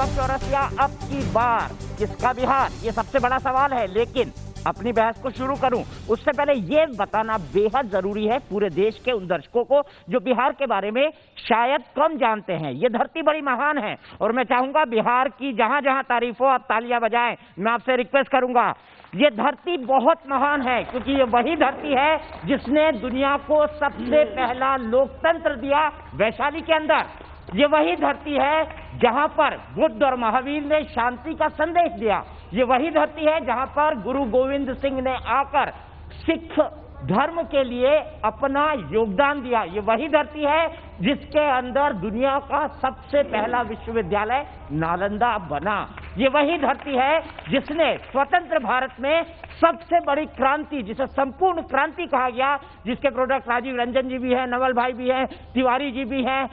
दीपक चौरसिया, अब की बार किसका बिहार, ये सबसे बड़ा सवाल है। लेकिन अपनी बहस को शुरू करूं उससे पहले ये बताना बेहद जरूरी है पूरे देश के उन दर्शकों को जो बिहार के बारे में शायद कम जानते हैं। ये धरती बड़ी महान है और मैं चाहूंगा बिहार की जहां जहां तारीफ हो आप तालियां बजाएं। मैं आपसे रिक्वेस्ट करूंगा, ये धरती बहुत महान है क्योंकि ये वही धरती है जिसने दुनिया को सबसे पहला लोकतंत्र दिया वैशाली के अंदर। ये वही धरती है जहां पर बुद्ध और महावीर ने शांति का संदेश दिया। ये वही धरती है जहां पर गुरु गोविंद सिंह ने आकर सिख धर्म के लिए अपना योगदान दिया। ये वही धरती है जिसके अंदर दुनिया का सबसे पहला विश्वविद्यालय नालंदा बना। ये वही धरती है जिसने स्वतंत्र भारत में सबसे बड़ी क्रांति, जिसे संपूर्ण क्रांति कहा गया, जिसके प्रोडक्ट राजीव रंजन जी भी हैं, नवल भाई भी हैं, तिवारी जी भी हैं,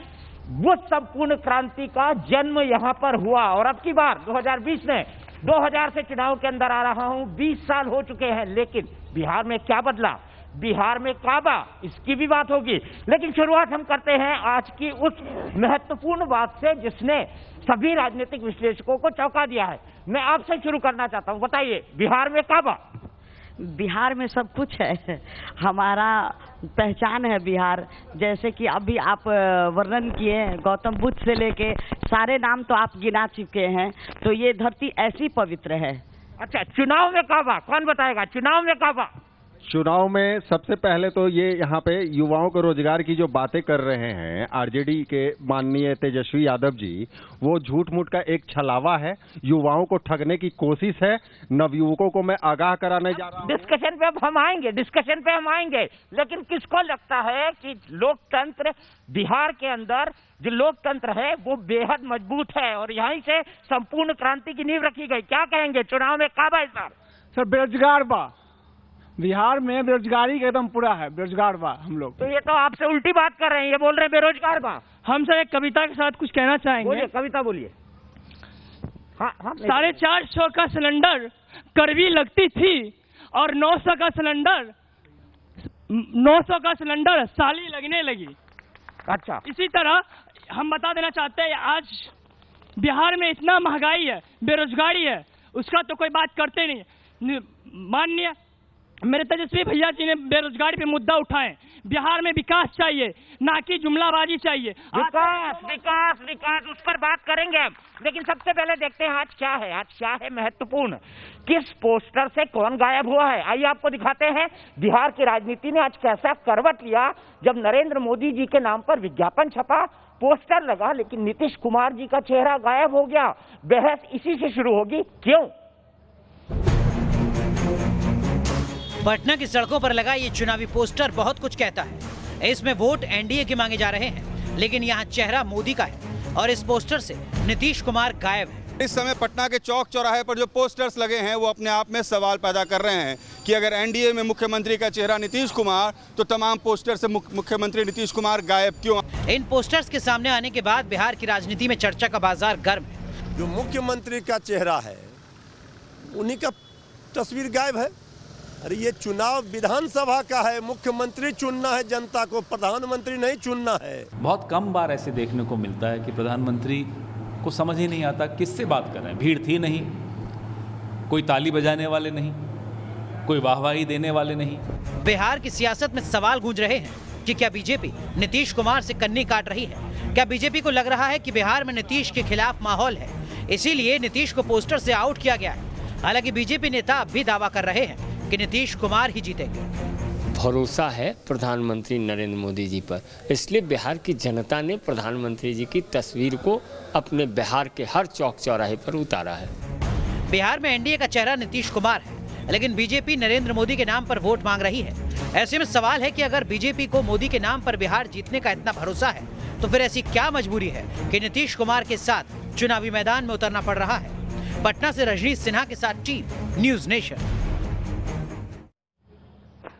वो संपूर्ण क्रांति का जन्म यहां पर हुआ। और अब की बार 2020 में 2000 से चुनाव के अंदर आ रहा हूं, 20 साल हो चुके हैं, लेकिन बिहार में क्या बदला, बिहार में काबा, इसकी भी बात होगी। लेकिन शुरुआत हम करते हैं आज की उस महत्वपूर्ण बात से जिसने सभी राजनीतिक विश्लेषकों को चौंका दिया है। मैं आपसे शुरू करना चाहता हूं, बताइए बिहार में काबा। बिहार में सब कुछ है, हमारा पहचान है बिहार। जैसे कि अभी आप वर्णन किए गौतम बुद्ध से लेके सारे नाम तो आप गिना चुके हैं, तो ये धरती ऐसी पवित्र है। अच्छा, चुनाव में काबा कौन बताएगा, चुनाव में काबा? चुनाव में सबसे पहले तो ये यहाँ पे युवाओं को रोजगार की जो बातें कर रहे हैं आरजेडी के माननीय तेजस्वी यादव जी, वो झूठ मूठ का एक छलावा है, युवाओं को ठगने की कोशिश है। नवयुवकों को मैं आगाह कराने जा रहा हूँ। डिस्कशन पे अब हम आएंगे, डिस्कशन पे हम आएंगे, लेकिन किसको लगता है कि लोकतंत्र बिहार के अंदर जो लोकतंत्र है वो बेहद मजबूत है और यहीं से संपूर्ण क्रांति की नींव रखी गई? क्या कहेंगे, चुनाव में काबा इस बार? सर बेरोजगार बा, बिहार में बेरोजगारी एकदम पूरा है, बेरोजगार बा हम लोग। तो ये तो आपसे उल्टी बात कर रहे हैं, ये बोल रहे हैं बेरोजगार बा। हम सर एक कविता के साथ कुछ कहना चाहेंगे। बोलिए, कविता बोलिए। हाँ, 450 का सिलेंडर करवी लगती थी और 900 का सिलेंडर साली लगने लगी। अच्छा, इसी तरह हम बता देना चाहते हैं आज बिहार में इतना महंगाई है, बेरोजगारी है, उसका तो कोई बात करते नहीं। माननीय मेरे तेजस्वी भैया जी ने बेरोजगारी पे मुद्दा उठाए। बिहार में विकास चाहिए, ना कि जुमलाबाजी चाहिए। विकास विकास विकास, उस पर बात करेंगे हम, लेकिन सबसे पहले देखते हैं आज क्या है। आज क्या है महत्वपूर्ण, किस पोस्टर से कौन गायब हुआ है, आइए आपको दिखाते हैं। बिहार की राजनीति ने आज कैसा करवट लिया जब नरेंद्र मोदी जी के नाम पर विज्ञापन छपा, पोस्टर लगा, लेकिन नीतीश कुमार जी का चेहरा गायब हो गया। बहस इसी से शुरू होगी, क्यों? पटना की सड़कों पर लगा ये चुनावी पोस्टर बहुत कुछ कहता है। इसमें वोट एनडीए के मांगे जा रहे हैं, लेकिन यहाँ चेहरा मोदी का है और इस पोस्टर से नीतीश कुमार गायब है। इस समय पटना के चौक चौराहे पर जो पोस्टर्स लगे हैं वो अपने आप में सवाल पैदा कर रहे हैं कि अगर एनडीए में मुख्यमंत्री का चेहरा नीतीश कुमार, तो तमाम पोस्टर से मुख्यमंत्री नीतीश कुमार गायब क्यों? इन पोस्टर्स के सामने आने के बाद बिहार की राजनीति में चर्चा का बाजार गर्म है। जो मुख्यमंत्री का चेहरा है उन्हीं का तस्वीर गायब है। अरे ये चुनाव विधानसभा का है, मुख्यमंत्री चुनना है जनता को, प्रधानमंत्री नहीं चुनना है। बहुत कम बार ऐसे देखने को मिलता है कि प्रधानमंत्री को समझ ही नहीं आता किससे बात कर रहे हैं। भीड़ थी नहीं, कोई ताली बजाने वाले नहीं, कोई वाहवाही देने वाले नहीं। बिहार की सियासत में सवाल गूंज रहे हैं कि क्या बीजेपी नीतीश कुमार से कन्नी काट रही है? क्या बीजेपी को लग रहा है कि बिहार में नीतीश के खिलाफ माहौल है, इसीलिए नीतीश को पोस्टर से आउट किया गया है? हालांकि बीजेपी नेता अब भी दावा कर रहे हैं कि नीतीश कुमार ही जीतेंगे। भरोसा है प्रधानमंत्री नरेंद्र मोदी जी पर, इसलिए बिहार की जनता ने प्रधानमंत्री जी की तस्वीर को अपने बिहार के हर चौक चौराहे पर उतारा है। बिहार में एनडीए का चेहरा नीतीश कुमार है, लेकिन बीजेपी नरेंद्र मोदी के नाम पर वोट मांग रही है। ऐसे में सवाल है कि अगर बीजेपी को मोदी के नाम पर बिहार जीतने का इतना भरोसा है, तो फिर ऐसी क्या मजबूरी है कि नीतीश कुमार के साथ चुनावी मैदान में उतरना पड़ रहा है? पटना से रजनीश सिन्हा के साथ टीम न्यूज नेशन।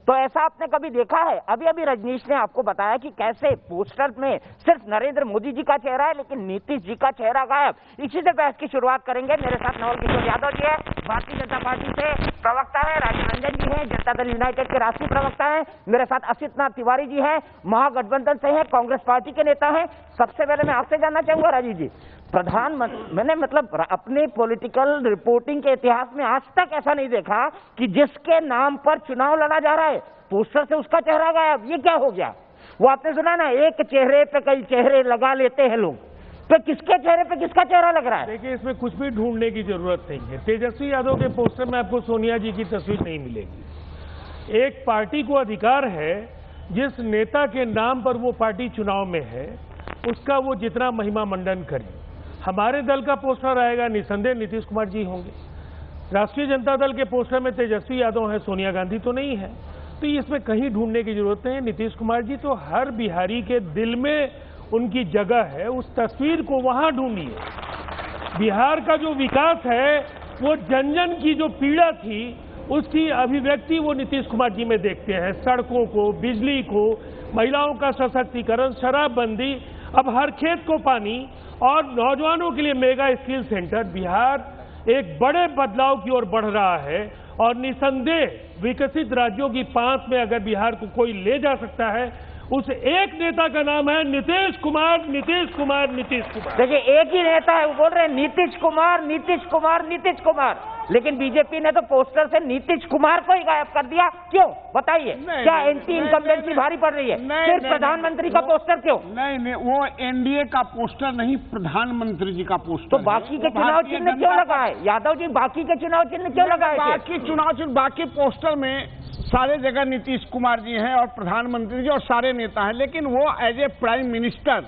तो ऐसा आपने कभी देखा है? अभी अभी रजनीश ने आपको बताया कि कैसे पोस्टर में सिर्फ नरेंद्र मोदी जी का चेहरा है लेकिन नीतीश जी का चेहरा गायब। इसी से बहस की शुरुआत करेंगे। मेरे साथ नवल किशोर यादव जी है भारतीय जनता पार्टी से, प्रवक्ता है, राजीव रंजन जी हैं, जनता दल यूनाइटेड के राष्ट्रीय प्रवक्ता हैं, मेरे साथ असित नाथ तिवारी जी हैं, महागठबंधन से हैं, कांग्रेस पार्टी के नेता हैं। सबसे पहले मैं आपसे जानना चाहूंगा राजीव जी, प्रधानमंत्री मैंने मतलब अपने पॉलिटिकल रिपोर्टिंग के इतिहास में आज तक ऐसा नहीं देखा कि जिसके नाम पर चुनाव लड़ा जा रहा है पोस्टर से उसका चेहरा गायब। ये क्या हो गया? वो आपने सुना ना, एक चेहरे पे कई चेहरे लगा लेते हैं लोग, तो किसके चेहरे पे किसका चेहरा लग रहा है? देखिए, इसमें कुछ भी ढूंढने की जरूरत नहीं है। तेजस्वी यादव के पोस्टर में आपको सोनिया जी की तस्वीर नहीं मिलेगी। एक पार्टी को अधिकार है, जिस नेता के नाम पर वो पार्टी चुनाव में है उसका वो जितना महिमा मंडन करे। हमारे दल का पोस्टर आएगा, निसंदेह नीतीश कुमार जी होंगे। राष्ट्रीय जनता दल के पोस्टर में तेजस्वी यादव है, सोनिया गांधी तो नहीं है। तो इसमें कहीं ढूंढने की जरूरत नहीं है। नीतीश कुमार जी तो हर बिहारी के दिल में उनकी जगह है, उस तस्वीर को वहां ढूंढिए। बिहार का जो विकास है, वो जन जन की जो पीड़ा थी उसकी अभिव्यक्ति वो नीतीश कुमार जी में देखते हैं। सड़कों को, बिजली को, महिलाओं का सशक्तिकरण, शराबबंदी, अब हर खेत को पानी और नौजवानों के लिए मेगा स्किल सेंटर। बिहार एक बड़े बदलाव की ओर बढ़ रहा है और निसंदेह विकसित राज्यों की पांच में अगर बिहार को कोई ले जा सकता है, उस एक नेता का नाम है नीतीश कुमार, नीतीश कुमार, नीतीश कुमार। देखिए, एक ही नेता है, वो बोल रहे हैं नीतीश कुमार, नीतीश कुमार, नीतीश कुमार, लेकिन बीजेपी ने तो पोस्टर से नीतीश कुमार को ही गायब कर दिया। क्यों बताइए? क्या एंटी इनकम्बेंसी भारी पड़ रही है? सिर्फ प्रधानमंत्री का पोस्टर क्यों? नहीं, वो एनडीए का पोस्टर नहीं, प्रधानमंत्री जी का पोस्टर। तो बाकी के चुनाव चिन्ह क्यों लगा है यादव जी? बाकी के चुनाव चिन्ह क्यों लगा है? बाकी चुनाव चिन्ह, बाकी पोस्टर में सारे जगह नीतीश कुमार जी हैं और प्रधानमंत्री जी और सारे नेता हैं, लेकिन वो एज ए प्राइम मिनिस्टर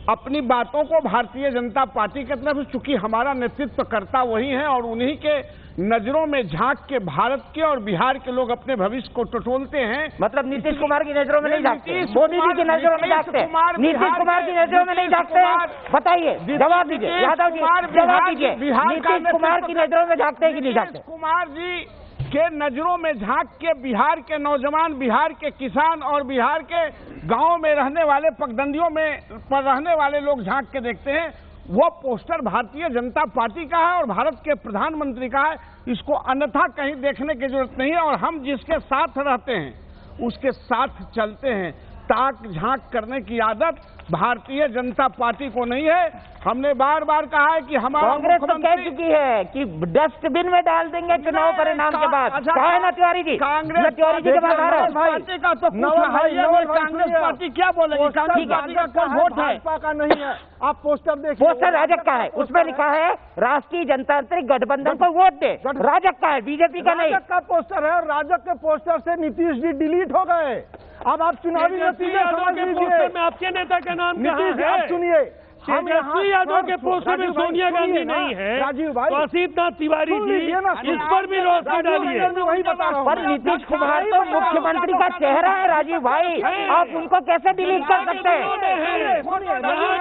अपनी बातों को भारतीय जनता पार्टी की तरफ, चूंकि हमारा नेतृत्व करता वही है और उन्हीं के नजरों में झांक के भारत के और बिहार के लोग अपने भविष्य को टटोलते हैं। मतलब नीतीश कुमार की नजरों में नहीं झांकते, मोदी जी की नजरों में झांकते, नीतीश कुमार की नजरों में नहीं झांकते? बताइए, जवाब दीजिए यादव जी, जवाब दीजिए। नीतीश कुमार की नजरों में झांकते हैं कि नहीं झांकते? कुमार जी के नजरों में झांक के बिहार के नौजवान, बिहार के किसान और बिहार के गांव में रहने वाले, पगडंडियों में पर रहने वाले लोग झांक के देखते हैं। वो पोस्टर भारतीय जनता पार्टी का है और भारत के प्रधानमंत्री का है। इसको अन्यथा कहीं देखने की जरूरत नहीं है और हम जिसके साथ रहते हैं उसके साथ चलते हैं। ताक झांक करने की आदत भारतीय जनता पार्टी को नहीं है। हमने बार बार कहा है कि हमारा कांग्रेस तो कह चुकी है कि डस्टबिन में डाल देंगे चुनाव परिणाम के बाद। कहा है ना तिवारी जी? कांग्रेस तिवारी जी के पास आ रहा हूं। पार्टी का तो कांग्रेस पार्टी क्या बोलेगी? कांग्रेस पार्टी का कोई वोट है, भाजपा का नहीं है। आप पोस्टर देखिए, पोस्टर राजग का है, उसमें लिखा है राष्ट्रीय जनतांत्रिक गठबंधन को वोट दे। राजग का है, बीजेपी का नहीं। राजग का पोस्टर है और राजग के पोस्टर से नीतीश जी डिलीट हो गए। अब आप चुनावी नतीजे समझ लीजिए। में आपके नेता का नाम नीतीश, आप सुनिए, तेजस्वी यादव के पोस्टर में सोनिया गांधी नहीं है, राजीव भाई, तो असित नाथ तिवारी जी इस पर भी रोशनी डालिए। वही बता रहा हूं, पर नीतीश कुमार तो मुख्यमंत्री का चेहरा है राजीव भाई, आप उनको कैसे डिलीट कर सकते हैं?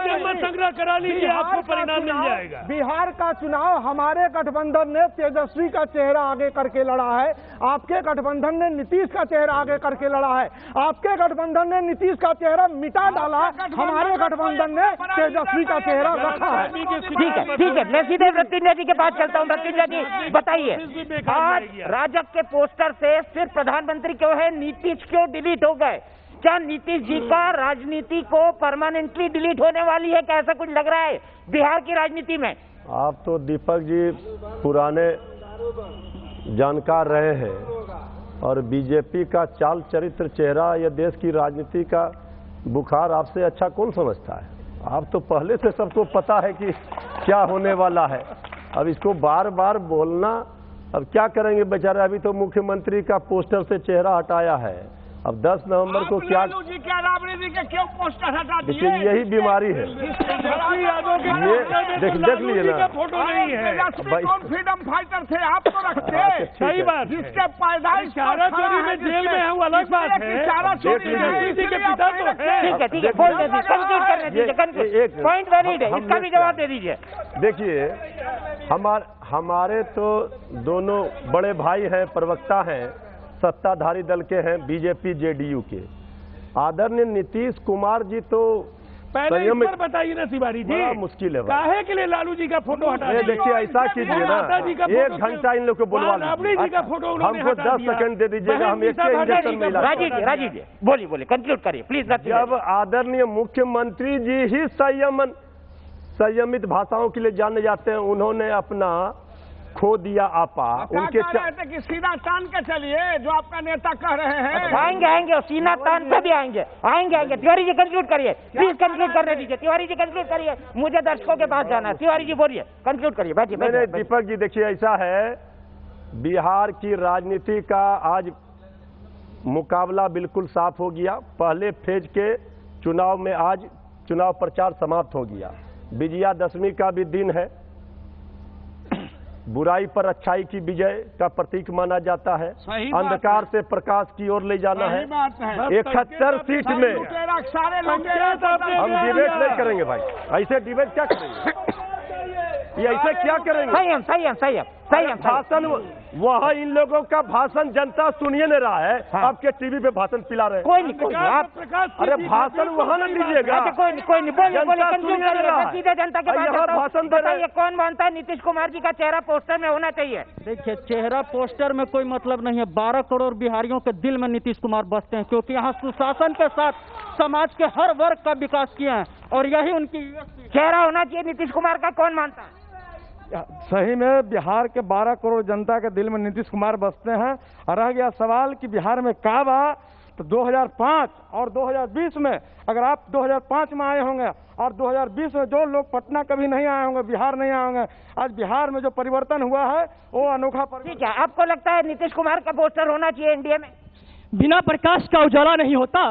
जन्म संग्रह करा लीजिए, आपको परिणाम मिल जाएगा। बिहार का चुनाव हमारे गठबंधन ने तेजस्वी का चेहरा आगे करके लड़ा है, आपके गठबंधन ने नीतीश का चेहरा आगे करके लड़ा है। आपके गठबंधन ने नीतीश का चेहरा मिटा डाला, हमारे गठबंधन ने तेजस्वी का चेहरा रखा है। ठीक है, मैं सीधे मृत्युंजय जी के पास चलता हूँ। मृत्युंजय जी बताइए, आज राजग के पोस्टर से सिर्फ प्रधानमंत्री क्यों है, नीतीश क्यों डिलीट हो गए? क्या नीतीश जी का राजनीति को परमानेंटली डिलीट होने वाली है? क्या ऐसा कुछ लग रहा है बिहार की राजनीति में? आप तो दीपक जी पुराने जानकार रहे हैं और बीजेपी का चाल चरित्र, चेहरा या देश की राजनीति का बुखार आपसे अच्छा कौन समझता है? आप तो पहले से सबको पता है कि क्या होने वाला है। अब इसको बार बार बोलना, अब क्या करेंगे बेचारे? अभी तो मुख्यमंत्री का पोस्टर से चेहरा हटाया है, अब 10 नवंबर को क्या क्यों पोस्टर हटा दिए? देखिए, यही बीमारी है। ये देख लीजिए ना, फोटो नहीं है। फ्रीडम फाइटर थे, आप तो रखते। सही बात, जिसके पैदाइश चारा चोरी में जेल में है वो अलग बात है। चारा चोरी के पिता तो है। ठीक है, बोल दीजिए, कंक्लूड करने दीजिए, एक पॉइंट वैलिड है, इसका भी जवाब दे दीजिए। देखिए, हमारे तो दोनों बड़े भाई हैं, प्रवक्ता हैं, सत्ताधारी दल के हैं, बीजेपी जेडीयू के। आदरणीय नीतीश कुमार जी तो पहले इस पर बताइए ना तिवारी जी, बड़ा मुश्किल है भाई। काहे के लिए लालू जी का फोटो हटा दिया? देखिए ऐसा कीजिए ना, 1 घंटा इन लोग को बुलवा राबड़ी जी का फोटो उन्होंने हमको हटा 10 दिया। सेकंड दे दीजिएगा, हम एक इंजेक्शन में इलाज राजीव जी बोलिए कंक्लूड करिए प्लीज। जब आदरणीय मुख्यमंत्री जी ही संयमित भाषाओं के लिए जाने जाते हैं, उन्होंने अपना खो दिया आपा। उनके कि सीधा तान के चलिए जो आपका नेता कह रहे हैं। आएंगे और सीना तान पे भी आएंगे। तिवारी जी कंक्लूड करिए प्लीज, कंक्लूड करने दीजिए। तिवारी जी कंक्लूड करिए, मुझे दर्शकों के पास जाना है। तिवारी जी बोलिए, कंक्लूड करिए। बैठिए। दीपक जी देखिए, ऐसा है बिहार की राजनीति का आज मुकाबला बिल्कुल साफ हो गया। पहले फेज के चुनाव में आज चुनाव प्रचार समाप्त हो गया। विजयादशमी का भी दिन है। बुराई पर अच्छाई की विजय का प्रतीक माना जाता है। अंधकार से प्रकाश की ओर ले जाना है। 71 सीट में हम डिबेट नहीं करेंगे भाई, ऐसे डिबेट क्या करेंगे? ये ऐसे क्या करेंगे? संयम भाषण वहाँ इन लोगों का भाषण जनता सुनिए नहीं रहा है। आपके टीवी पे भाषण पिला रहे हैं। कोई नहीं, अरे भाषण वहाँ न दीजिएगा। कोई नहीं, बोलिए सीधे जनता के पास भाषण बताइए, कौन मानता है नीतीश कुमार जी का चेहरा पोस्टर में होना चाहिए? देखिए, चेहरा पोस्टर में कोई मतलब नहीं है। 12 करोड़ बिहारियों के दिल में नीतीश कुमार बसते हैं, क्योंकि यहाँ सुशासन के साथ समाज के हर वर्ग का विकास किया है और यही उनकी चेहरा होना चाहिए नीतीश कुमार का। कौन मानता है? सही में बिहार के 12 करोड़ जनता के दिल में नीतीश कुमार बसते हैं। और रह गया सवाल कि बिहार में का बा, तो 2005 और 2020 में अगर आप 2005 में आए होंगे और 2020 में जो लोग पटना कभी नहीं आए होंगे, बिहार नहीं आए होंगे, आज बिहार में जो परिवर्तन हुआ है वो अनोखा ठीक है। आपको लगता है नीतीश कुमार का पोस्टर होना चाहिए एनडीए में? बिना प्रकाश का उजाला नहीं होता,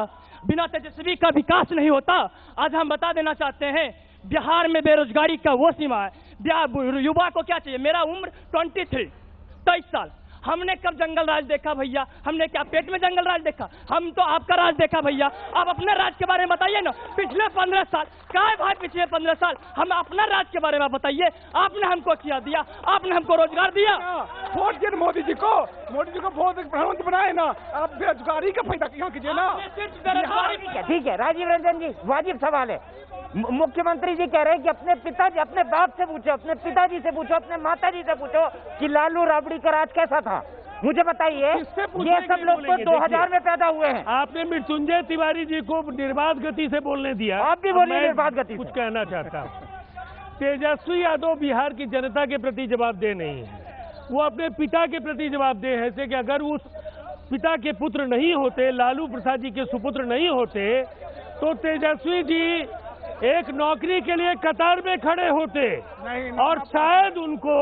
बिना तेजस्वी का विकास नहीं होता। आज हम बता देना चाहते हैं, बिहार में बेरोजगारी का वो सीमा है। युवा को क्या चाहिए? मेरा उम्र 23 साल। हमने कब जंगल राज देखा भैया? हमने क्या पेट में जंगल राज देखा? हम तो आपका राज देखा भैया। आप अपने राज के बारे में बताइए ना। पिछले 15 साल क्या है भाई? पिछले 15 साल हम अपना राज के बारे में बताइए। आपने हमको क्या दिया? आपने हमको रोजगार दिया। वोट दिए मोदी जी को प्रधानमंत्री बनाए ना। आप बेरोजगारी का फायदा क्यों कीजिए ना? ठीक है राजीव रंजन जी, वाजिब सवाल है। मुख्यमंत्री जी कह रहे हैं कि अपने पिताजी, अपने बाप से पूछो, अपने पिताजी से पूछो, अपने माताजी से पूछो कि लालू राबड़ी का राज कैसा था। मुझे बताइए, ये सब लोग तो 2000 में पैदा हुए हैं। आपने मृत्युंजय तिवारी जी को निर्बाध गति से बोलने दिया। आप भी बोलिए निर्बाध गति से। कुछ कहना चाहता हूँ। तेजस्वी यादव बिहार की जनता के प्रति जवाबदेह नहीं है, वो अपने पिता के प्रति जवाबदेह है। कि अगर उस पिता के पुत्र नहीं होते, लालू प्रसाद जी के सुपुत्र नहीं होते, तो तेजस्वी जी एक नौकरी के लिए कतार में खड़े होते और शायद उनको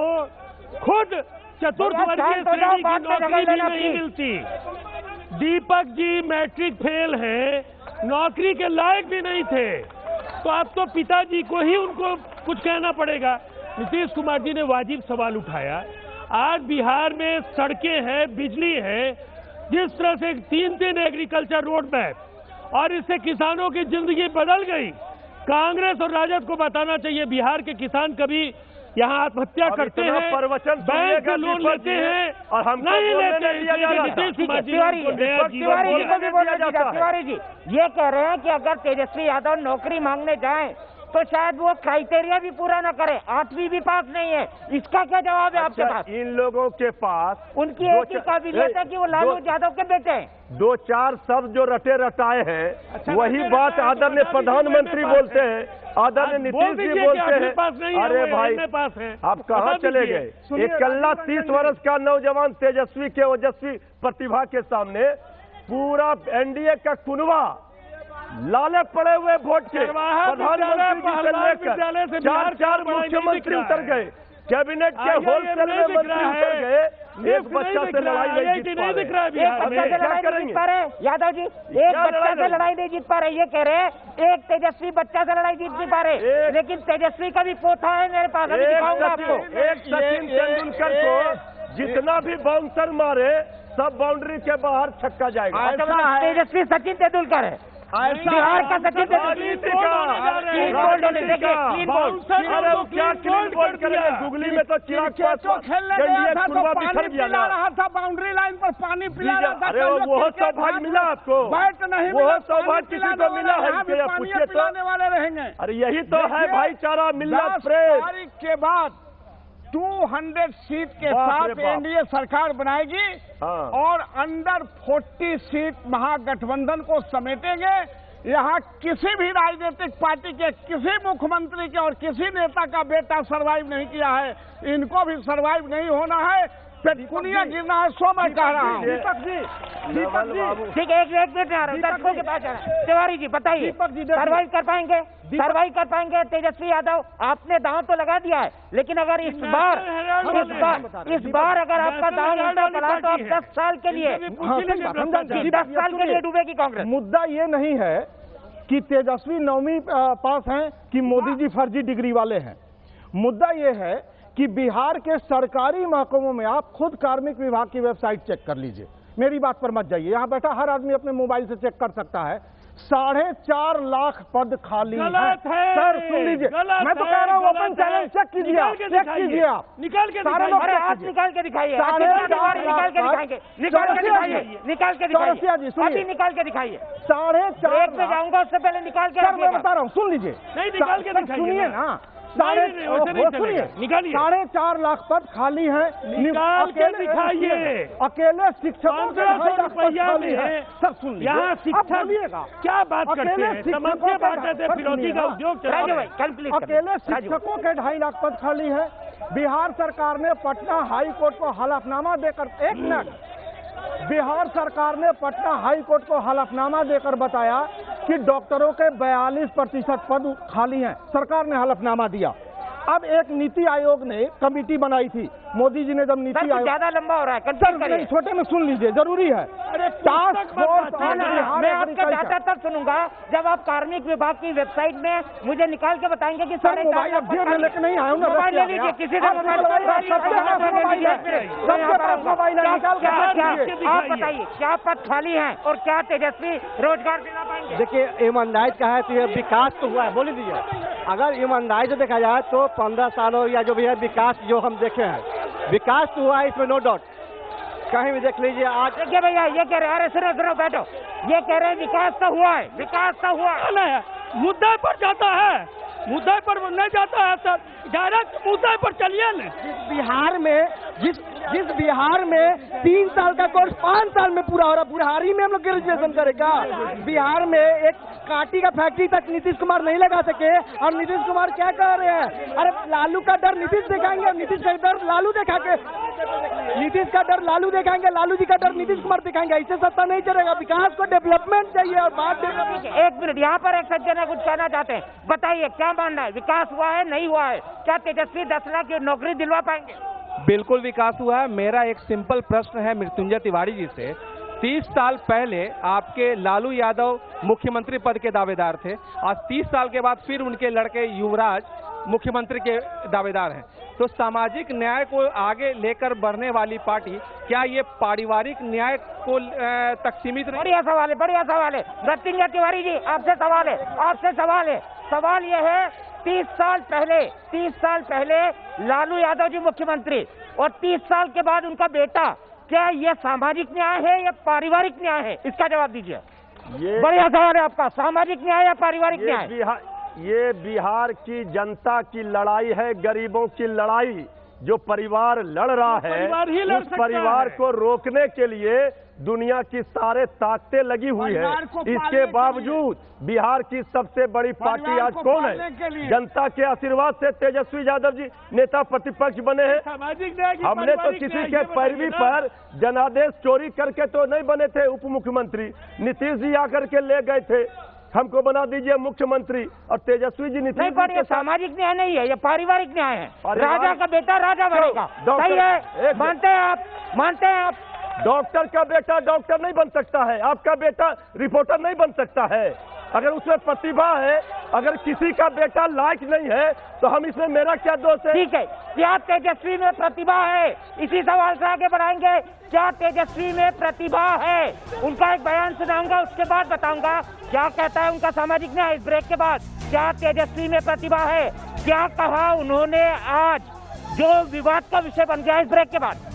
खुद चतुर्थ वर्गीय श्रेणी की नौकरी भी नहीं मिलती। दीपक जी मैट्रिक फेल हैं, नौकरी के लायक भी नहीं थे, तो अब तो पिताजी को ही उनको कुछ कहना पड़ेगा। नीतीश कुमार जी ने वाजिब सवाल उठाया। आज बिहार में सड़कें हैं, बिजली है, जिस तरह से 3 एग्रीकल्चर रोड मैप, और इससे किसानों की जिंदगी बदल गई। कांग्रेस और राजद को बताना चाहिए, बिहार के किसान कभी यहाँ आत्महत्या करते हैं, बैंक से लोन लेते हैं और हम नहीं लेते। तिवारी जी ये कह रहे हैं कि अगर तेजस्वी यादव नौकरी मांगने जाएं तो शायद वो क्राइटेरिया भी पूरा न करे, 8वीं भी पास नहीं है। इसका क्या जवाब है आपके पास? इन लोगों के पास उनकी एक ही काबिलियत है कि वो लालू यादव के बेटे हैं। 2-4 शब्द जो रटे रटाए हैं, वही बात आदरणीय प्रधानमंत्री बोलते हैं, आदरणीय नीतीश जी बोलते हैं। अरे भाई आप कहाँ चले गए? इकल्ला 30 वर्ष का नौजवान तेजस्वी के ओजस्वी प्रतिभा के सामने पूरा एनडीए का कुनवा लाले पड़े हुए वोट के प्रधानमंत्री से लेकर 4 मुख्यमंत्री उतर गए, कैबिनेट के होलसेल में मंत्री उतर गए। एक बच्चा से लड़ाई नहीं जीत पा रहे। यादव जी एक बच्चा से लड़ाई नहीं जीत पा रहे, ये कह रहे हैं एक तेजस्वी बच्चा से लड़ाई जीत नहीं पा रहे। लेकिन तेजस्वी का भी पोथा है मेरे पास, अभी दिखाऊंगा आपको। एक सचिन तेंदुलकर को जितना भी बाउंसर मारे सब बाउंड्री के बाहर छक्का जाएगा। तेजस्वी सचिन तेंदुलकर है। बिहार का सचिव गुगली में तो चिराग पासवान खेलने गया था तो पानी पिला रहा था, बाउंड्री लाइन पर पानी पिला रहा था। अरे वो सौभाग्य मिला आपको? बैट नहीं वो सौभाग्य किसी को मिला है? पानी पिलाने वाले रहेंगे। अरे यही तो है भाईचारा, मिलत प्रेम। तारीख के बाद 200 सीट के साथ एनडीए सरकार बनाएगी और अंडर 40 सीट महागठबंधन को समेटेंगे। यहाँ किसी भी राजनीतिक पार्टी के किसी मुख्यमंत्री के और किसी नेता का बेटा सरवाइव नहीं किया है, इनको भी सरवाइव नहीं होना है। पेटकुनिया गिरना है, सो मैं कह रहा हूँ। दीपक जी ठीक है, एक मिनट आ रहा है, दर्शकों के पास आ रहा है। तिवारी जी बताइए, सर्वाइव कर पाएंगे? सर्वाइव कर पाएंगे तेजस्वी यादव? आपने दांव तो लगा दिया है, लेकिन अगर इस बार अगर आपका दांव उल्टा पड़ा तो आप 10 साल के लिए 10 साल के लिए डूबेगी कांग्रेस। मुद्दा ये नहीं है कि तेजस्वी 9वीं पास हैं कि मोदी जी फर्जी डिग्री वाले हैं। मुद्दा ये है कि बिहार के सरकारी महकमों में आप खुद कार्मिक विभाग की वेबसाइट चेक कर लीजिए, मेरी बात पर मत जाइए। यहाँ बैठा हर आदमी अपने मोबाइल से चेक कर सकता है। 4.5 लाख पद खाली हैं। सर सुन लीजिए, मैं तो कह रहा हूँ ओपन चैलेंज चेक कीजिए आप, चेक कीजिए आप, निकाल के सारे लोग हाथ निकाल के दिखाइए, निकाल के दिखाइए। चौरसिया जी सुनिए, निकाल के दिखाइए। 4.5 में जाऊंगा उससे पहले निकाल के सर मैं बता रहा हूँ, सुन लीजिए, नहीं निकाल के दिखाइए, सुनिए ना। निकालिए 4.5 लाख पद खाली हैं, निकाल के दिखाइए। अकेले शिक्षकों के 1500 रुपया में सर सुन लीजिए, यहाँ शिक्षा क्या बात करते हैं? समझते बात है, फिरौती का उद्योग चला रहा है। अकेले शिक्षकों के 2.5 लाख पद खाली है। बिहार सरकार ने पटना हाई कोर्ट को हलफनामा देकर, एक मिनट, बिहार सरकार ने पटना हाई कोर्ट को हलफनामा देकर बताया कि डॉक्टरों के 42% पद खाली हैं। सरकार ने हलफनामा दिया। अब एक नीति आयोग ने कमेटी बनाई थी, मोदी जी ने जब नीति आयोग, ज्यादा लंबा हो रहा है सर छोटे में सुन लीजिए, जरूरी है। टास्क फोर्स मैं आपका डाटा तब सुनूंगा जब आप कार्मिक विभाग की वेबसाइट में मुझे निकाल के बताएंगे कि सर मोबाइल अब जेब में लेके नहीं आया ना, मोबाइल ले लीजिए, किसी का मोबाइल आप बताइए क्या पद खाली है और क्या तेजस्वी रोजगार दिला पाएंगे? देखिए ईमानदारी का है तो ये विकास तो हुआ है, बोल दीजिए। अगर ईमानदारी से देखा जाए तो 15 सालों या जो भी है विकास जो हम देखे हैं, विकास तो हुआ है, इसमें नो डाउट। कहीं भी देख लीजिए आज। देखिए भैया ये कह रहे हैं, अरे सुनो बैठो, ये कह रहे हैं विकास तो हुआ है, विकास तो हुआ है। मुद्दे पर जाता है, मुद्दे पर नहीं जाता है सर, डायरेक्ट मुद्दे पर चलिए न। बिहार में जिस बिहार में 3 साल का कोर्स 5 साल में पूरा हो रहा, बुढ़ारी में हम लोग ग्रेजुएशन करेगा। बिहार में एक काटी का फैक्ट्री तक नीतीश कुमार नहीं लगा सके और नीतीश कुमार क्या कह रहे हैं? अरे लालू का डर नीतीश दिखाएंगे, नीतीश का डर लालू दिखा के, नीतीश का डर लालू दिखाएंगे, लालू जी का डर नीतीश कुमार दिखाएंगे। इससे सत्ता नहीं चलेगा। विकास को डेवलपमेंट चाहिए और बात। एक मिनट, यहाँ पर एक सज्जन है, कुछ कहना चाहते हैं, बताइए क्या मानना है, विकास हुआ है नहीं हुआ है? क्या तेजस्वी 10 लाख की नौकरी दिलवा पाएंगे? बिल्कुल विकास हुआ है। मेरा एक सिंपल प्रश्न है मृत्युंजय तिवारी जी से। 30 साल पहले आपके लालू यादव मुख्यमंत्री पद के दावेदार थे, आज 30 साल के बाद फिर उनके लड़के युवराज मुख्यमंत्री के दावेदार हैं। तो सामाजिक न्याय को आगे लेकर बढ़ने वाली पार्टी क्या ये पारिवारिक न्याय को तक सीमित नहीं? बढ़िया सवाल है, बढ़िया सवाल है। मृत्युंजय तिवारी जी आपसे सवाल है, आपसे सवाल है। सवाल यह है 30 साल पहले लालू यादव जी मुख्यमंत्री और 30 साल के बाद उनका बेटा, क्या यह सामाजिक न्याय है या पारिवारिक न्याय है? इसका जवाब दीजिए। बढ़िया सवाल है आपका, सामाजिक न्याय या पारिवारिक न्याय? ये बिहार की जनता की लड़ाई है, गरीबों की लड़ाई। जो परिवार लड़ रहा है उस परिवार को रोकने के लिए दुनिया की सारे ताकतें लगी हुई है। इसके बावजूद बिहार की सबसे बड़ी पार्टी आज कौन है? जनता के आशीर्वाद से तेजस्वी यादव जी नेता प्रतिपक्ष बने हैं। हमने तो किसी के पैरवी पर जनादेश चोरी करके तो नहीं बने थे उप मुख्यमंत्री। नीतीश जी आकर के ले गए थे, हमको बना दीजिए मुख्यमंत्री, और तेजस्वी जी नीतीश नहीं, सामाजिक न्याय नहीं है, ये पारिवारिक न्याय है। राजा का बेटा राजा बनेगा, सही है? मानते हैं आप? डॉक्टर का बेटा डॉक्टर नहीं बन सकता है, आपका बेटा रिपोर्टर नहीं बन सकता है। अगर उसमें प्रतिभा है, अगर किसी का बेटा लायक नहीं है तो हम इसमें मेरा क्या दोष है? ठीक है, क्या तेजस्वी में प्रतिभा है? इसी सवाल से आगे बढ़ाएंगे। क्या तेजस्वी में प्रतिभा है? उनका एक बयान सुनाऊंगा, उसके बाद बताऊंगा क्या कहता है उनका सामाजिक न्याय। इस ब्रेक के बाद क्या तेजस्वी में प्रतिभा है, क्या कहा उन्होंने आज, जो विवाद का विषय बन गया। इस ब्रेक के बाद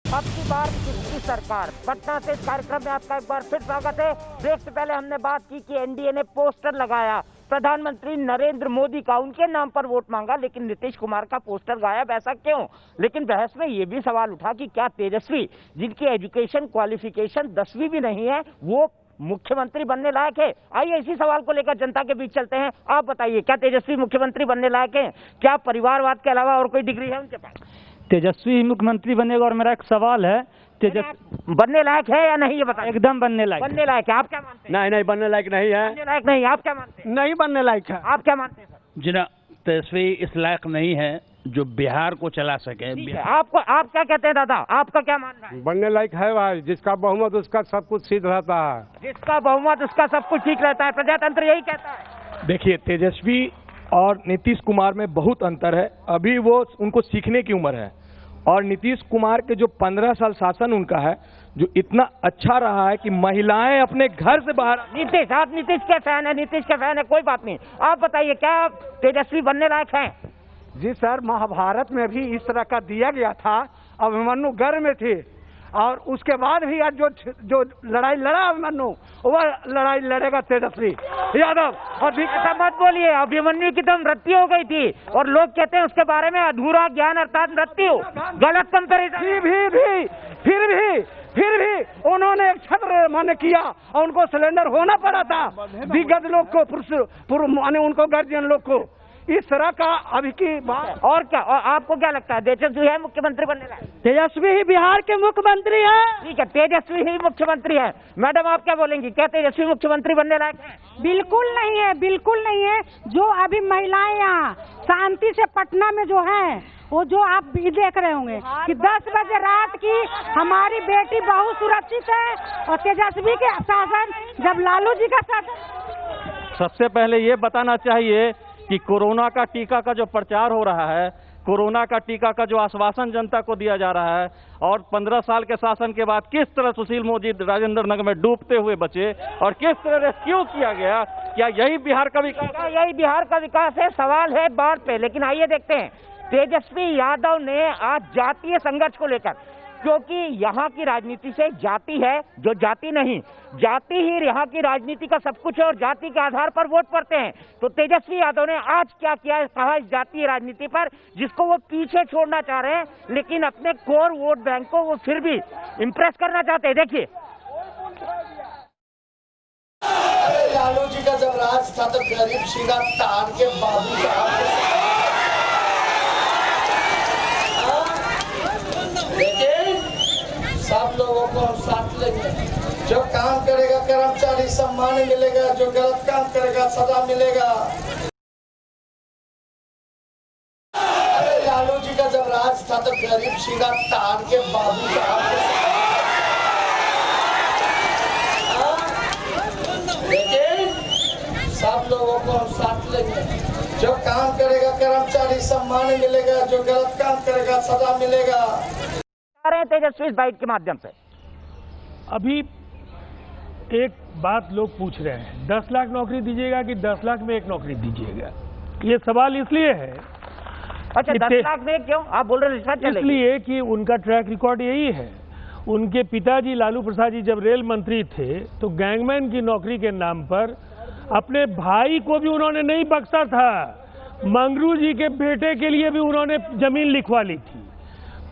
अब की बार किसकी सरकार, पटना से इस कार्यक्रम में आपका एक बार फिर स्वागत है। ब्रेक से पहले हमने बात की कि एनडीए ने पोस्टर लगाया प्रधानमंत्री नरेंद्र मोदी का, उनके नाम पर वोट मांगा, लेकिन नीतीश कुमार का पोस्टर गायब। ऐसा क्यों? लेकिन बहस में ये भी सवाल उठा कि क्या तेजस्वी, जिनकी एजुकेशन क्वालिफिकेशन 10वीं भी नहीं है, वो मुख्यमंत्री बनने लायक है? आइए इसी सवाल को लेकर जनता के बीच चलते हैं। आप बताइए, क्या तेजस्वी मुख्यमंत्री बनने लायक है? क्या परिवारवाद के अलावा और कोई डिग्री है उनके पास? तेजस्वी मुख्यमंत्री बनेगा। और मेरा एक सवाल है, तेजस्वी बनने लायक है या नहीं, ये बताइए। एकदम बनने लायक। बनने लायक है। आप क्या मानते हैं? नहीं, बनने लायक नहीं है। बनने लायक नहीं, आप क्या मानते हैं? नहीं बनने लायक है। आप क्या मानते हैं सर? जी ना, तेजस्वी इस लायक नहीं है जो बिहार को चला सके। आपको, आप क्या कहते हैं दादा, आपका क्या मानना है? बनने लायक है भाई, जिसका बहुमत उसका सब कुछ सिद्ध रहता है। जिसका बहुमत उसका सब कुछ ठीक रहता है, प्रजातंत्र यही कहता है। देखिए, तेजस्वी और नीतीश कुमार में बहुत अंतर है। अभी वो उनको सीखने की उम्र है, और नीतीश कुमार के जो 15 साल शासन उनका है, जो इतना अच्छा रहा है कि महिलाएं अपने घर से बाहर। नीतीश, आप नीतीश के फैन है, नीतीश के फैन है, कोई बात नहीं। आप बताइए, क्या तेजस्वी बनने लायक है? जी सर, महाभारत में भी इस तरह का दिया गया था। अभिमन्यु गर्भ में थे, और उसके बाद भी आज जो लड़ाई लड़ा अभिमन्यु, वह लड़ाई लड़ेगा तेजस्वी यादव। और ऐसा मत बोलिए, अभिमन्यु की तो मृत्यु हो गई थी, और लोग कहते हैं उसके बारे में अधूरा ज्ञान अर्थात मृत्यु। गलत कंपैरिजन। फिर भी उन्होंने एक छत्र माने किया, और उनको सिलेंडर होना पड़ा था दिग्गज लोग को, पुरुष माने उनको गार्जियन लोग को। इस तरह का अभी की बात। और क्या, और आपको क्या लगता है, तेजस्वी है मुख्यमंत्री बनने लायक? तेजस्वी ही बिहार के मुख्यमंत्री है। ठीक है, तेजस्वी ही मुख्यमंत्री है। मैडम, आप क्या बोलेंगी, क्या तेजस्वी मुख्यमंत्री बनने लायक है? बिल्कुल नहीं है, बिल्कुल नहीं है। जो अभी महिलाएं यहाँ शांति से पटना में जो है, वो जो आप भी देख रहे होंगे कि 10 बजे रात की हमारी बेटी बहुत सुरक्षित है। और तेजस्वी के शासन, जब लालू जी का शासन। सबसे पहले ये बताना चाहिए कि कोरोना का टीका का जो प्रचार हो रहा है, कोरोना का टीका का जो आश्वासन जनता को दिया जा रहा है, और 15 साल के शासन के बाद किस तरह सुशील मोदी राजेंद्र नगर में डूबते हुए बचे और किस तरह रेस्क्यू किया गया, क्या यही बिहार का विकास? यही बिहार का विकास है? सवाल है बाढ़ पे। लेकिन आइए देखते हैं, तेजस्वी यादव ने आज जातीय संघर्ष को लेकर, क्योंकि यहाँ की राजनीति से जाति है जो जाति नहीं, जाति ही यहाँ की राजनीति का सब कुछ है, और जाति के आधार पर वोट पड़ते हैं। तो तेजस्वी यादव ने आज क्या किया, कहा इस जातीय राजनीति पर, जिसको वो पीछे छोड़ना चाह रहे हैं, लेकिन अपने कोर वोट बैंक को वो फिर भी इम्प्रेस करना चाहते हैं। देखिए, लालू जी का जब राज था तो गरीब सीधा तान के बाबू साहब, लेकिन सब लोगों को हम साथ लेंगे। जो काम करेगा कर्मचारी सम्मान मिलेगा, जो गलत काम करेगा सजा मिलेगा। लालू जी का जब राज था तो गरीब सीधा तान के बाबू साहब, लेकिन सब लोगों को हम साथ लेंगे। जो काम करेगा कर्मचारी सम्मान मिलेगा, जो गलत काम करेगा सजा मिलेगा। तेजस्वी इस बाइट के माध्यम से अभी एक बात लोग पूछ रहे हैं, 10 लाख नौकरी दीजिएगा कि 10 लाख में एक नौकरी दीजिएगा? ये सवाल इसलिए है। अच्छा, 10 लाख में क्यों आप बोल रहे हैं? इसलिए कि उनका ट्रैक रिकॉर्ड यही है। उनके पिताजी लालू प्रसाद जी जब रेल मंत्री थे, तो गैंगमैन की नौकरी के नाम पर अपने भाई को भी उन्होंने नहीं बख्शा था। मंगरू जी के बेटे के लिए भी उन्होंने जमीन लिखवा ली थी।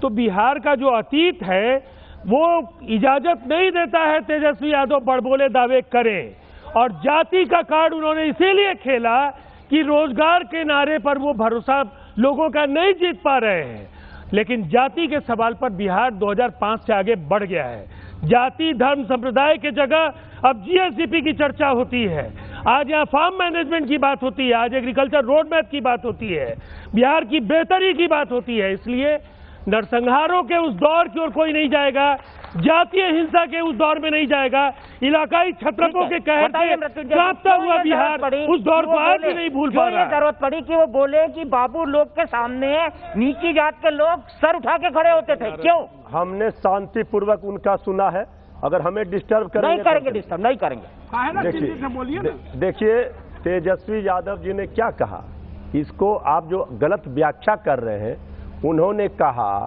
तो बिहार का जो अतीत है वो इजाजत नहीं देता है तेजस्वी यादव बड़बोले दावे करें। और जाति का कार्ड उन्होंने इसीलिए खेला कि रोजगार के नारे पर वो भरोसा लोगों का नहीं जीत पा रहे हैं। लेकिन जाति के सवाल पर बिहार 2005 से आगे बढ़ गया है। जाति, धर्म, संप्रदाय के जगह अब जीएसडीपी की चर्चा होती है। आज यहाँ फार्म मैनेजमेंट की बात होती है, आज एग्रीकल्चर रोड मैप की बात होती है, बिहार की बेहतरी की बात होती है। इसलिए नरसंहारों के उस दौर की ओर कोई नहीं जाएगा, जातीय हिंसा के उस दौर में नहीं जाएगा, इलाकाई छत्रपों के कहर से कांपता हुआ बिहार उस दौर को आज भी नहीं भूल पा रहा है। जरूरत पड़ी कि वो बोले कि बाबू लोग के सामने नीची जात के लोग सर उठा के खड़े होते थे, क्यों? हमने शांतिपूर्वक उनका सुना है। अगर हमें डिस्टर्ब करेंगे नहीं करेंगे, डिस्टर्ब नहीं करेंगे। देखिए तेजस्वी यादव जी ने क्या कहा, इसको आप जो गलत व्याख्या कर रहे हैं। उन्होंने कहा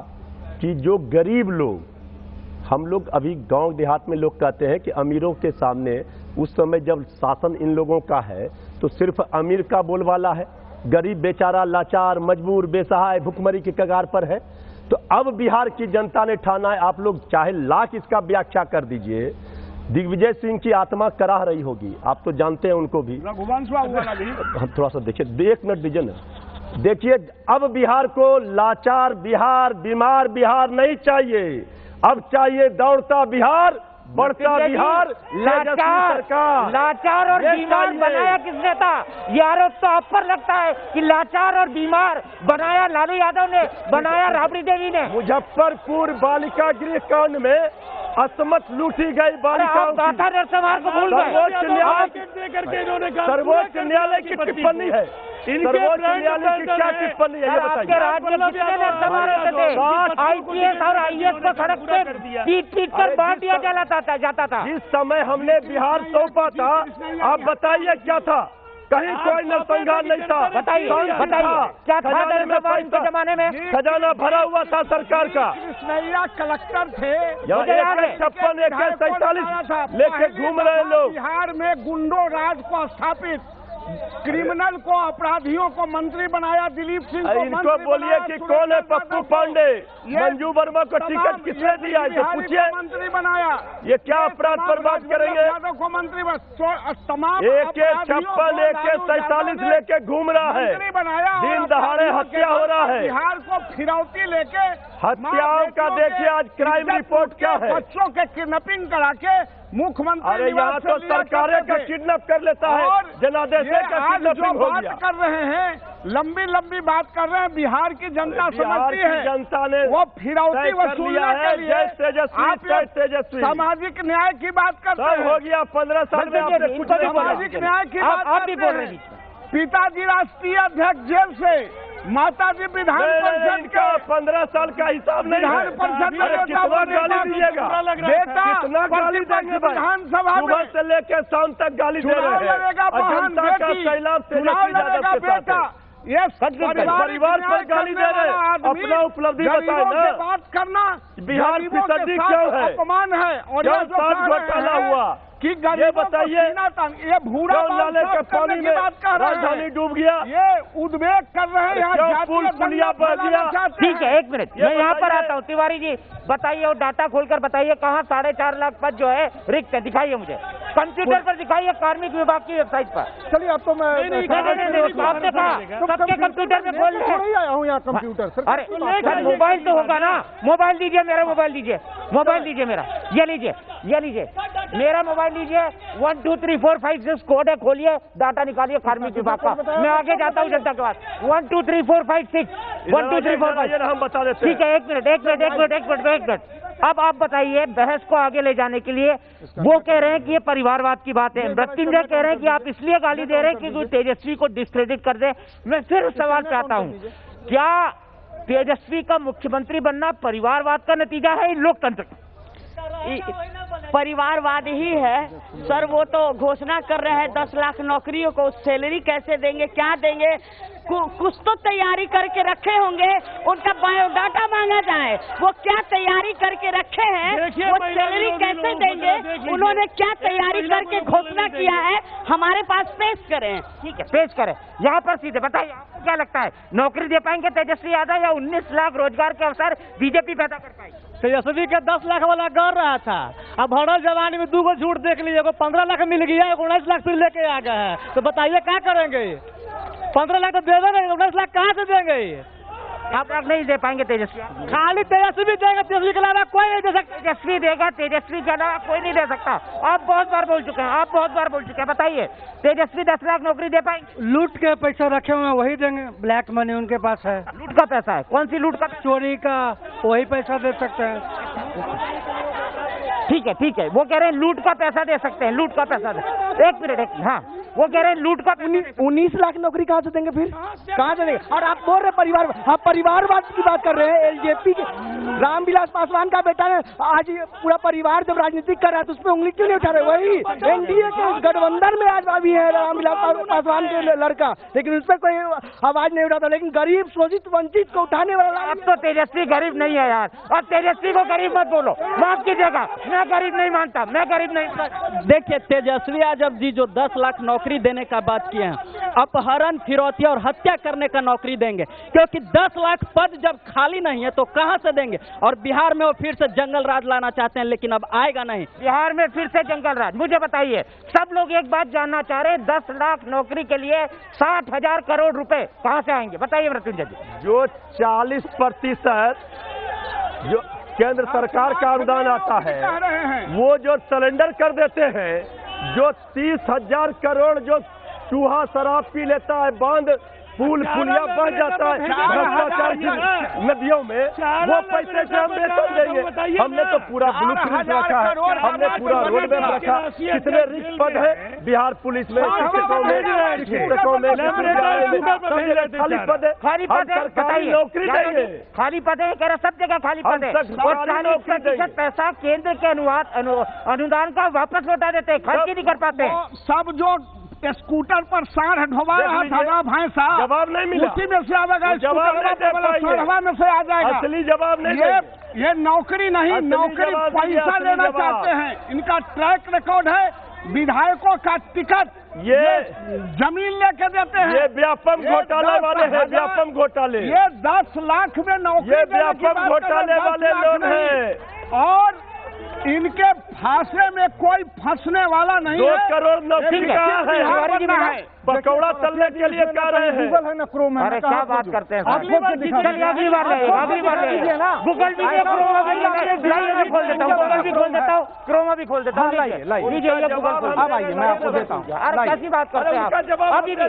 कि जो गरीब लोग, हम लोग अभी गांव देहात में लोग कहते हैं कि अमीरों के सामने उस समय जब शासन इन लोगों का है तो सिर्फ अमीर का बोलबाला है, गरीब बेचारा लाचार मजबूर बेसहाय भुखमरी के कगार पर है। तो अब बिहार की जनता ने ठाना है, आप लोग चाहे लाख इसका व्याख्या कर दीजिए, दिग्विजय सिंह की आत्मा कराह रही होगी, आप तो जानते हैं उनको भी। हम थोड़ा सा देखिए, 1 मिनट दीजिए ना। देखिए अब बिहार को लाचार बिहार, बीमार बिहार नहीं चाहिए, अब चाहिए दौड़ता बिहार, बढ़ता बिहार, लाचार और बीमार बनाया किसने था? ये आरोप तो आप पर लगता है कि लाचार और बीमार बनाया लालू यादव ने, बनाया राबड़ी देवी ने। मुजफ्फरपुर बालिका गृह कांड में असमत लूटी गई बालिकाओं की को भूल गए। सर्वोच्च न्यायालय की टिप्पणी है, सर्वोच्च न्यायालय की क्या टिप्पणी है ये बताइए। राज्य में कितने नरसंहार होते थे? आईपीएस और आईएएस को सड़क पे पीट कर बांट दिया जाता था। जिस समय हमने बिहार सौंपा था, आप बताइए क्या था? कहीं कोई नरसंहार नहीं था। बताइए क्या था नरसंहार के जमाने में? खजाना भरा हुआ था सरकार का। कृष्णैया कलेक्टर थे, 56 AK-47 लेके घूम रहे लोग। बिहार में गुंडो राज को स्थापित, क्रिमिनल को, अपराधियों को मंत्री बनाया, दिलीप सिंह को इनको बोलिए कि कौन है पप्पू पांडे, मंजू वर्मा को टिकट किसने दिया है, पूछिए। मंत्री बनाया, ये क्या अपराध पर बात करेंगे? यादव को मंत्री तमाम AK-56 AK-47 लेके घूम रहा है, मंत्री बनाया, दिन दहाड़े हत्या हो रहा है। बिहार को फिरौती लेके हत्याओं का देखिए आज क्राइम रिपोर्ट क्या है। बच्चों के किडनैपिंग करा के मुख्यमंत्री, अरे यहाँ तो सरकारें का किडनैप कर लेता है, जनादेश का किडनैपिंग हो गया। कर रहे हैं, लंबी लंबी बात कर रहे हैं, बिहार की जनता समझती है, जनता ने वो फिरौती वसूलने के लिए तेजस्वी सामाजिक न्याय की बात करते हैं। हो गया 15 साल में आपने कुछ सामाजिक न्याय की बात करते हैं। पिताजी राष्ट्रीय अध्यक्ष जेल से, माताजी विधान परिषद का 15 साल का हिसाब नहीं है। कितना गाली दीजिएगा, कितना गाली देंगे भाई? विधानसभा सुबह से लेकर शाम तक गाली दे रहे हैं। जनता का सैलाब तेजस्वी यादव के साथ है। ये परिवार पर गाली दे रहे हैं, अपना उपलब्धि बताए ना। बात करना बिहार फिसदी क्यों है, अपमान है। और ये घोटाला हुआ कि ये बताइए, ये भूरा नाले के पानी में राजधानी डूब गया, ये उद्वेग कर रहे हैं यहाँ पुल पुलिया बह गया। ठीक है, 1 मिनट मैं यहाँ पर आता हूँ। तिवारी जी बताइए, और डाटा खोलकर बताइए कहाँ 4.5 लाख पद जो है रिक्त है, दिखाइए मुझे कंप्यूटर पर, दिखाइए कार्मिक विभाग की वेबसाइट पर। चलिए अब तो मैं आपने कहा सबके कंप्यूटर में खोल आया हूँ यहाँ कंप्यूटर। अरे मोबाइल तो होगा ना, मोबाइल दीजिए मेरा, मोबाइल दीजिए, मोबाइल दीजिए मेरा, ये लीजिए, ये लीजिए मेरा मोबाइल लीजिए। 1 2 3 4 5 6 कोड है, खोलिए डाटा निकालिए कार्मिक विभाग का। मैं आगे जाता हूँ जनता के पास। 1 2 3 4 5 6 1 2 3 4 5 हम बता देते। ठीक है, 1 मिनट। अब आप बताइए, बहस को आगे ले जाने के लिए वो कह रहे हैं कि ये परिवारवाद की बात है, मृत्युंजय कह रहे हैं कि आप इसलिए गाली दे रहे हैं कि तेजस्वी को डिस्क्रेडिट कर दे। मैं फिर उस सवाल पे आता हूँ, क्या तेजस्वी का मुख्यमंत्री बनना परिवारवाद का नतीजा है लोकतंत्र? परिवारवाद ही है सर। वो तो घोषणा कर रहे हैं 10 लाख नौकरियों को, सैलरी कैसे देंगे, क्या देंगे, कुछ तो तैयारी करके रखे होंगे। उनका बायोडाटा मांगा जाए, वो क्या तैयारी करके रखे हैं, वो सैलरी कैसे देंगे, उन्होंने क्या तैयारी करके घोषणा किया है, हमारे पास पेश करें। ठीक है, पेश करें। यहाँ पर सीधे बताइए, आपको क्या लगता है नौकरी दे पाएंगे तेजस्वी यादव, या 19 लाख रोजगार के अवसर बीजेपी पैदा कर पाएगी? तेजस्वी का 10 लाख वाला कर रहा था, अब हर जवानी में 2 झूठ देख लीजिए, 15 लाख मिल गया, 19 लाख फिर लेके आ गए हैं। तो बताइए क्या करेंगे? 15 लाख तो दे देंगे, 19 लाख कहाँ से देंगे? आप लाख नहीं दे पाएंगे तेजस्वी? खाली तेजस्वी भी देगा, तेजस्वी के अलावा कोई नहीं दे सकता। तेजस्वी देगा, तेजस्वी के अलावा कोई नहीं दे सकता। आप बहुत बार बोल चुके हैं, आप बहुत बार बोल चुके हैं। बताइए, तेजस्वी 10 लाख नौकरी दे पाएंगे? लूट के पैसा रखे हुए हैं वही देंगे, ब्लैक मनी उनके पास है। लूट का पैसा है? कौन सी लूट का? चोरी का, वही पैसा दे सकते हैं। ठीक है, ठीक है, वो कह रहे हैं लूट का पैसा दे सकते हैं, लूट का पैसा दे। एक मिनट, हाँ, वो कह रहे हैं लूट का 19 लाख नौकरी कहाँ से देंगे फिर? कहाँ से देंगे? और आप बोल रहे परिवार, आप परिवारवाद की बात कर रहे हैं। एलजेपी के रामविलास पासवान का बेटा ने आज पूरा परिवार जब राजनीति कर रहा है तो उस पर उंगली क्यों नहीं उठा रहे? वही एनडीए के गठबंधन में आज अभी है रामविलास पासवान के लड़का, लेकिन उस पर कोई आवाज नहीं उठाता। लेकिन गरीब, शोषित, वंचित को उठाने वाला। अब तो तेजस्वी गरीब नहीं है यार, और तेजस्वी को गरीब मत बोलो, माफ कीजिएगा, मैं गरीब नहीं मानता, मैं गरीब नहीं। देखिए, तेजस्वी यादव जी जो 10 लाख नौकरी देने का बात किए हैं, अपहरण, फिरौती और हत्या करने का नौकरी देंगे, क्योंकि 10 लाख पद जब खाली नहीं है तो कहां से देंगे? और बिहार में वो फिर से जंगल राज लाना चाहते हैं, लेकिन अब आएगा नहीं। बिहार में फिर से जंगल राज? मुझे बताइए, सब लोग एक बात जानना चाह रहे हैं, 10 लाख नौकरी के लिए 60,000 करोड़ रुपए कहां से आएंगे? बताइए मृत्युंजय जी। जो 40% जो केंद्र सरकार का अनुदान आता है, वो जो सिलेंडर कर देते हैं, जो 30,000 करोड़ जो चूहा शराब पी लेता है, बांध पुल पुलिया बह जाता है भ्रष्टाचार की नदियों में, वो पैसे से हम वेतन देंगे। हमने तो पूरा ब्लूप्रिंट रखा है, हमने पूरा रोड मैप रखा। कितने रिक्त पद है बिहार पुलिस में, शिक्षकों में, खाली पद है, खाली पद है, सरकारी नौकरी देंगे। खाली पद है कह रहा, सब जगह खाली पद है, और 40% पैसा केंद्र के अनुदान का वापस लौटा देते हैं, खर्च ही नहीं कर पाते। सब जो स्कूटर पर साढ़ ढोवा रहा था भाई साहब, जवाब नहीं मिला, उसी में से आवेगा, जवाब नहीं दे पाएंगे, में से आ जाएगा, असली जवाब नहीं। ये नौकरी नहीं, नौकरी पैसा लेना चाहते हैं। इनका ट्रैक रिकॉर्ड है, विधायकों का टिकट ये जमीन लेके देते हैं। ये व्यापम घोटाले वाले हैं, व्यापम घोटाले। ये 10 लाख में नौकरी, ये व्यापम घोटाले वाले लोग हैं, और इनके फांसे में कोई फंसने वाला नहीं है। 2 करोड़ नौकरी है, पकौड़ा तलने के लिए कह रहे हैं। गूगल है ना, क्रोम है। अरे क्या बात करते हैं, अगली बार अगली बार गूगल भी क्रोमा भी खोल देता हूँ, गूगल भी खोल देता हूँ, क्रोमा भी खोल देता हूँ। लीजिए गूगल, अब आइए मैं आपको देता हूँ। अरे कैसी बात करते हैं आप? अभी दे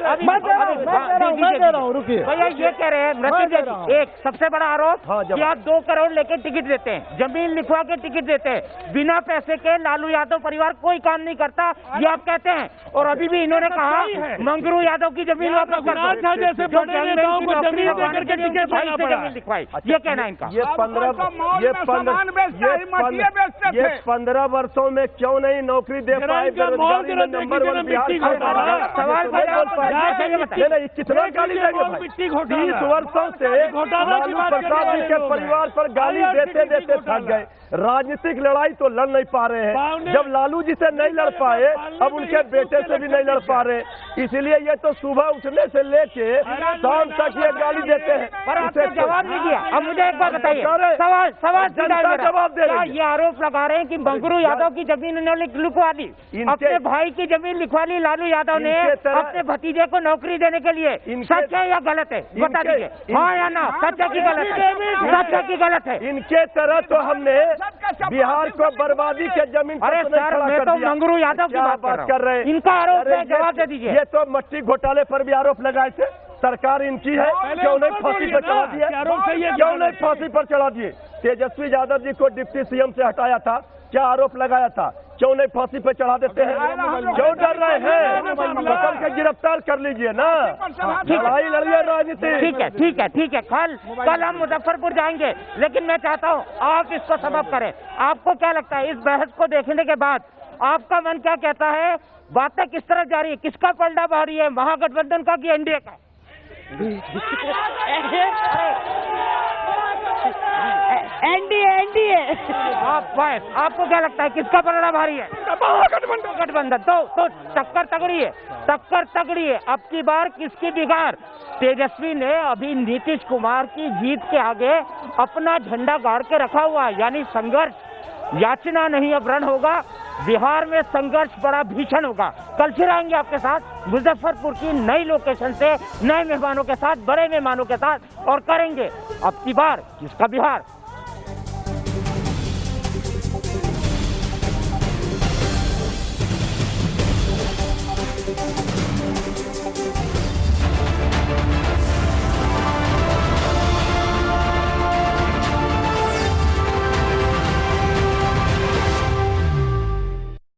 रहा हूँ, रुकिए भैया। ये कह रहे हैं मृत्युंजय जी, एक सबसे बड़ा आरोप कि आप 2 करोड़ लेके टिकट देते हैं, जमीन लिखवा के टिकट देते हैं, बिना पैसे के लालू यादव परिवार कोई काम नहीं करता, ये आप कहते हैं। और अभी भी इन्होंने कहा मंगरू यादव की जमीन वापस कर दो, जैसे बड़े नेताओं को जमीन देकर के टिकट देना पड़ा। लिखवाई, ये कहना है इनका। ये 15 वर्षों में क्यों नहीं नौकरी दे पाए? बेरोजगारी में नंबर 1 बिहार। सवाल कितना गाली देंगे? 30 वर्षों से लालू प्रसाद जी के परिवार पर गाली देते देते थक गए। राजनीतिक लड़ाई तो लड़ नहीं पा रहे हैं, जब लालू जी से नहीं लड़ पाए, अब उनके बेटे से भी नहीं लड़ पा रहे, इसलिए ये तो सुबह उठने से लेके शाम तक ये गाली देते हैं। पर आपने जवाब नहीं दिया। अब मुझे एक बात बताइए, सवाल जवाब दे रहे हैं। ये आरोप लगा रहे हैं कि मंगरू यादव की जमीन उन्होंने लिखवा ली, अपने भाई की जमीन लिखवा ली लालू यादव ने अपने भतीजे को नौकरी देने के लिए। सच है या गलत है? बता दीजिए, हाँ या ना, सच है कि गलत है? सच है कि गलत है? इनके तरह तो हमने बिहार को बर्बादी के जमीन। अरे सर, मैं तो मंगरू यादव की बात कर रहे हैं, इनका आरोप है, जवाब दे दीजिए। ये तो मट्टी घोटाले पर भी आरोप लगाए थे, सरकार इनकी है, क्यों नहीं फांसी पर चढ़ा दिए? क्यों नहीं फांसी पर चढ़ा दिए? तेजस्वी यादव जी को डिप्टी सीएम से हटाया था, क्या आरोप लगाया था? क्यों नहीं फांसी पे चढ़ा देते हैं? क्यों डर रहे हैं? पकड़ के गिरफ्तार कर लीजिए ना, लड़ाई लड़िए राजनीति। ठीक है, ठीक है, ठीक है। कल हम मुजफ्फरपुर जाएंगे, लेकिन मैं चाहता हूँ आप इसको सबब करें। आपको क्या लगता है, इस बहस को देखने के बाद आपका मन क्या कहता है? बातें किस तरह जा रही है? किसका पलड़ा भारी है, महागठबंधन का कि एनडीए का? एनडीए। आपको क्या लगता है किसका पलड़ा भारी है? गठबंधन। तो टक्कर तगड़ी है, टक्कर तगड़ी है। अब की बार किसकी बिगाड़? तेजस्वी ने अभी नीतीश कुमार की जीत के आगे अपना झंडा गाड़ के रखा हुआ है, यानी संघर्ष, याचना नहीं, अब रण होगा। बिहार में संघर्ष बड़ा भीषण होगा। कल फिर आएंगे आपके साथ मुजफ्फरपुर की नई लोकेशन से, नए मेहमानों के साथ, बड़े मेहमानों के साथ, और करेंगे अब की बार किसका बिहार